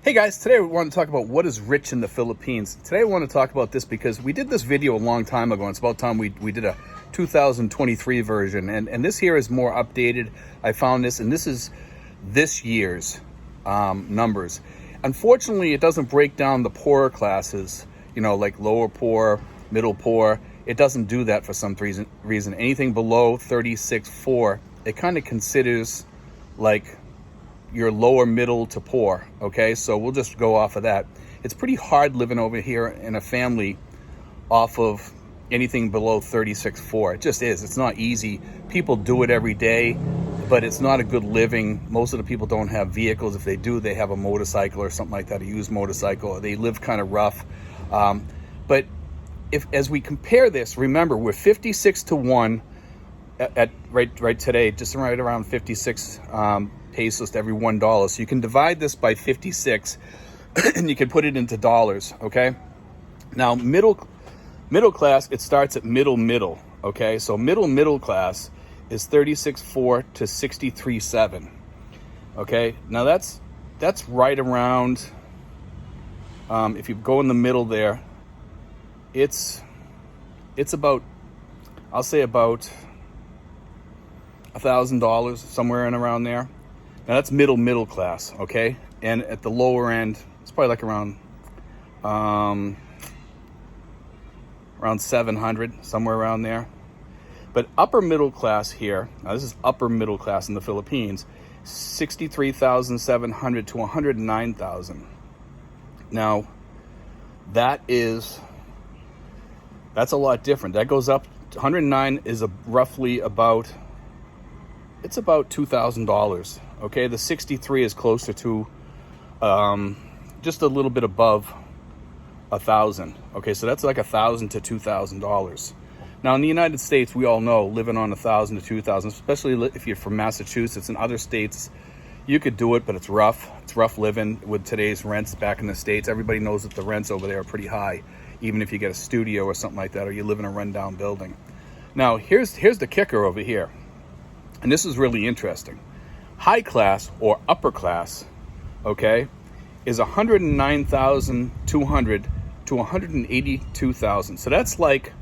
Hey guys, today we want to talk about what is rich in the Philippines. Today I want to talk about this because we did this video a long time ago, and it's about time we did a 2023 version, and this here is more updated. I found this, and this is this year's numbers. Unfortunately, it doesn't break down the poorer classes, like lower poor, middle poor. It doesn't do that for some reason. Anything below 36.4, it kind of considers like your lower middle to poor. Okay, so we'll just go off of that. It's pretty hard living over here in a family off of anything below 36.4. It just is. It's not easy. People do it every day, but it's not a good living. Most of the people don't have vehicles. If they do, they have a motorcycle or something like that, a used motorcycle. They live kind of rough. But as we compare this, remember, we're 56-1 at right today, just right around 56 pesos to every $1. So you can divide this by 56 and you can put it into dollars. Okay, now middle class, it starts at middle. Okay, so middle class is 36.4 to 63.7. Okay, now that's right around, if you go in the middle there, it's about, I'll say about $1,000, somewhere in around there. Now that's middle class, okay? And at the lower end, it's probably like around 700, somewhere around there. But upper middle class here, now this is upper middle class in the Philippines, 63,700 to 109,000. Now that's a lot different. That goes up. 109 is roughly about, it's about $2,000. Okay, the 63 is closer to just a little bit above 1,000. Okay, so that's like $1,000 to $2,000. Now in the United States, we all know living on 1,000 to 2,000, especially if you're from Massachusetts and other states, you could do it, but it's rough. It's rough living with today's rents back in the States. Everybody knows that the rents over there are pretty high, even if you get a studio or something like that, or you live in a rundown building. Now here's the kicker over here, and this is really interesting. High class or upper class, okay, is 109,200 to 182,000. So that's like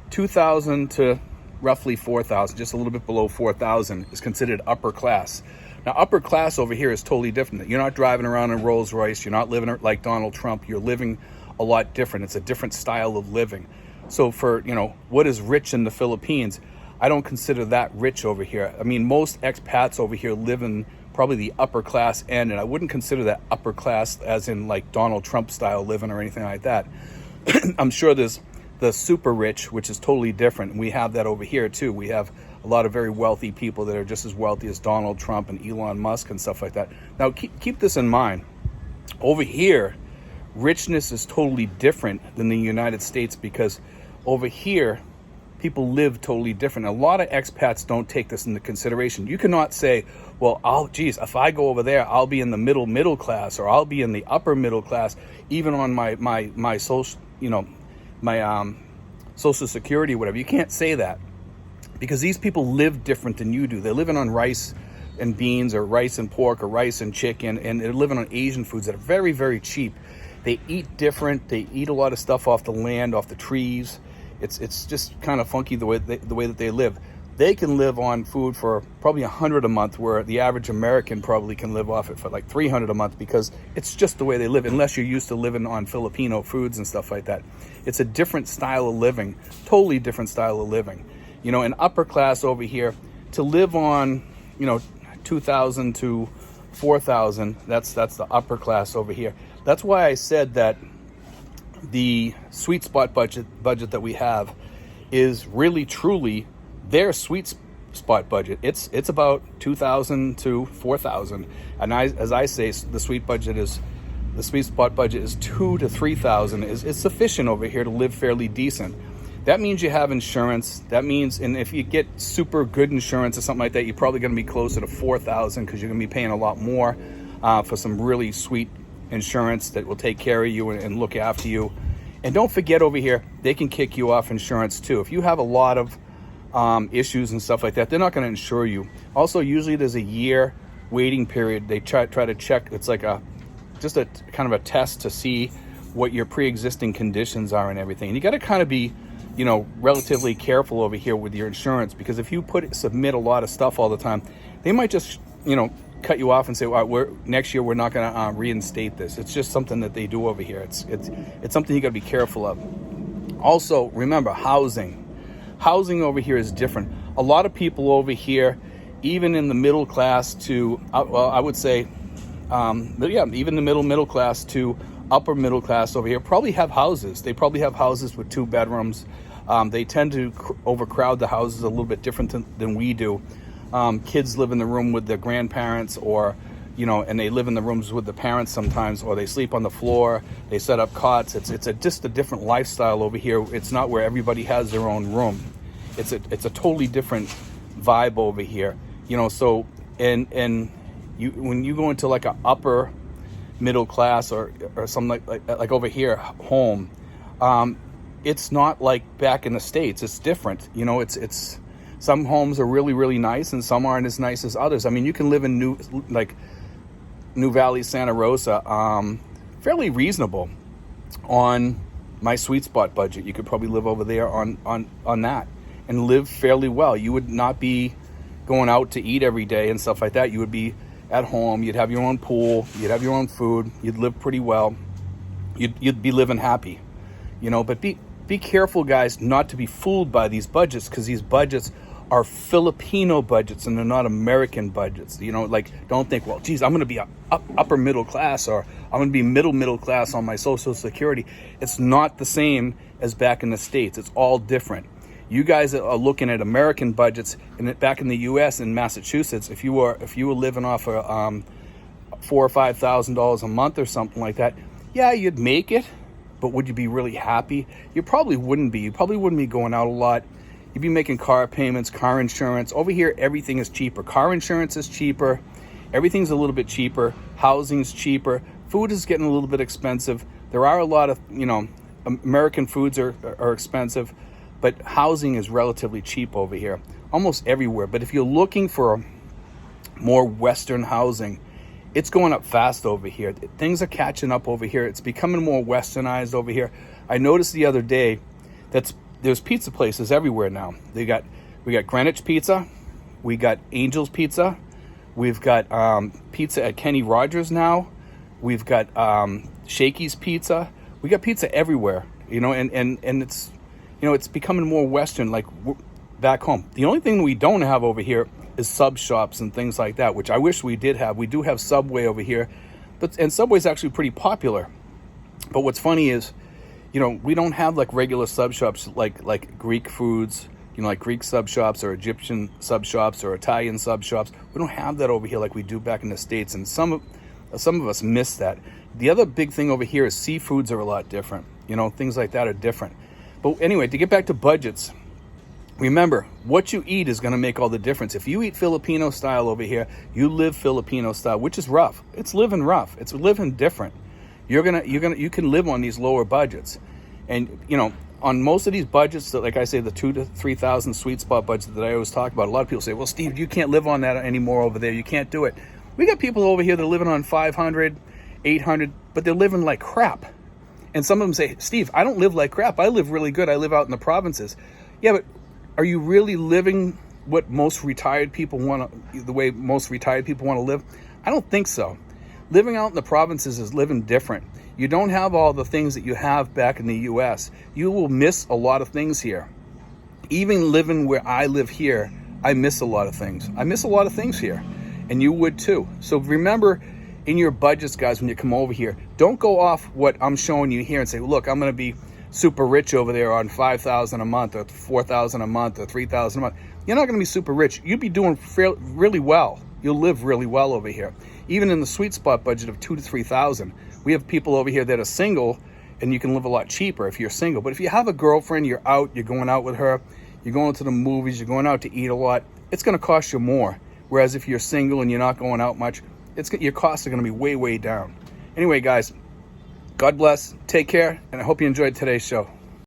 2,000 to roughly 4,000, just a little bit below 4,000 is considered upper class. Now, upper class over here is totally different. You're not driving around in Rolls Royce. You're not living like Donald Trump. You're living a lot different. It's a different style of living. So for, what is rich in the Philippines, I don't consider that rich over here. I mean, most expats over here live in probably the upper class end, and I wouldn't consider that upper class as in like Donald Trump style living or anything like that. I'm sure there's the super rich, which is totally different. And we have that over here too. We have a lot of very wealthy people that are just as wealthy as Donald Trump and Elon Musk and stuff like that. Now, keep this in mind. Over here, richness is totally different than the United States, because over here, people live totally different. A lot of expats don't take this into consideration. You cannot say, well, if I go over there, I'll be in the middle class, or I'll be in the upper middle class, even on my social, my social security, whatever. You can't say that, because these people live different than you do. They're living on rice and beans, or rice and pork, or rice and chicken, and they're living on Asian foods that are very, very cheap. They eat different. They eat a lot of stuff off the land, off the trees. It's just kind of funky the way that they live. They can live on food for probably $100 a month, where the average American probably can live off it for like $300 a month, because it's just the way they live, unless you're used to living on Filipino foods and stuff like that. It's a different style of living, totally different style of living. In upper class over here, to live on, 2,000 to 4,000, that's the upper class over here. That's why I said that the sweet spot budget that we have is really truly their sweet spot budget. It's about 2,000 to 4,000, and as I say, the sweet spot budget is 2,000 to 3,000 is sufficient over here to live fairly decent. That means you have insurance. That means, and if you get super good insurance or something like that, you're probably going to be closer to 4,000, because you're going to be paying a lot more for some really sweet insurance that will take care of you and look after you. And don't forget, over here, they can kick you off insurance too. If you have a lot of issues and stuff like that, they're not going to insure you. Also, usually there's a year waiting period. They try to check. It's like a just a kind of a test to see what your pre-existing conditions are and everything. And you got to kind of be, you know, relatively careful over here with your insurance, because if you submit a lot of stuff all the time, they might just, you know, cut you off and say, well, next year we're not going to reinstate this. It's just something that they do over here. It's something you got to be careful of. Also, remember, housing over here is different. A lot of people over here, even in the middle class to, well, I would say, even the middle class to upper middle class over here probably have houses. They probably have houses with 2 bedrooms. They tend to overcrowd the houses a little bit different than we do. Kids live in the room with their grandparents, or, you know, and they live in the rooms with the parents sometimes, or they sleep on the floor. They set up cots. It's just a different lifestyle over here. It's not where everybody has their own room. It's a totally different vibe over here, you know. So and when you go into like an upper middle class or something like over here home, it's not like back in the States. It's different, you know. It's some homes are really, really nice, and some aren't as nice as others. I mean, you can live in New Valley, Santa Rosa, fairly reasonable on my sweet spot budget. You could probably live over there on that and live fairly well. You would not be going out to eat every day and stuff like that. You would be at home. You'd have your own pool. You'd have your own food. You'd live pretty well. You'd be living happy, you know. But be careful, guys, not to be fooled by these budgets, because these budgets are Filipino budgets and they're not American budgets. You know, like, don't think, well, geez, I'm going to be upper middle class, or I'm going to be middle class on my Social Security. It's not the same as back in the States. It's all different. You guys are looking at American budgets, and back in the U.S. in Massachusetts, if you were living off of $4,000 or $5,000 a month or something like that, yeah, you'd make it, but would you be really happy? You probably wouldn't be. You probably wouldn't be going out a lot. You'd be making car payments, car insurance. Over here, everything is cheaper. Car insurance is cheaper. Everything's a little bit cheaper. Housing's cheaper. Food is getting a little bit expensive. There are a lot of, you know, American foods are expensive, but housing is relatively cheap over here, almost everywhere. But if you're looking for more Western housing, it's going up fast over here. Things are catching up over here. It's becoming more Westernized over here. I noticed the other day there's pizza places everywhere now. We got Greenwich Pizza, we got Angel's Pizza, we've got pizza at Kenny Rogers now, we've got Shakey's Pizza. We got pizza everywhere, you know, and it's, you know, it's becoming more Western, like back home. The only thing we don't have over here is sub shops and things like that, which I wish we did have. We do have Subway over here, and Subway's actually pretty popular. But what's funny is, you know, we don't have like regular sub shops like Greek foods, you know, like Greek sub shops or Egyptian sub shops or Italian sub shops. We don't have that over here like we do back in the States, and some of us miss that. The other big thing over here is seafoods are a lot different. You know, things like that are different. But anyway, to get back to budgets, remember, what you eat is going to make all the difference. If you eat Filipino style over here, you live Filipino style, which is rough. It's living rough. It's living different. You can live on these lower budgets. And, you know, on most of these budgets, that, like I say, the 2,000 to 3,000 sweet spot budget that I always talk about, a lot of people say, well, Steve, you can't live on that anymore over there. You can't do it. We got people over here that are living on 500, 800, but they're living like crap. And some of them say, Steve, I don't live like crap. I live really good. I live out in the provinces. Yeah, but are you really living what most retired people the way most retired people want to live? I don't think so. Living out in the provinces is living different. You don't have all the things that you have back in the U.S. You will miss a lot of things here. Even living where I live here, I miss a lot of things. I miss a lot of things here, and you would too. So remember, in your budgets, guys, when you come over here, don't go off what I'm showing you here and say, look, I'm going to be super rich over there on $5,000 a month or $4,000 a month or $3,000 a month. You're not going to be super rich. You'd be doing really well. You'll live really well over here. Even in the sweet spot budget of $2,000 to $3,000, we have people over here that are single, and you can live a lot cheaper if you're single. But if you have a girlfriend, you're going out with her, you're going to the movies, you're going out to eat a lot, it's going to cost you more. Whereas if you're single and you're not going out much, your costs are going to be way, way down. Anyway, guys, God bless, take care, and I hope you enjoyed today's show.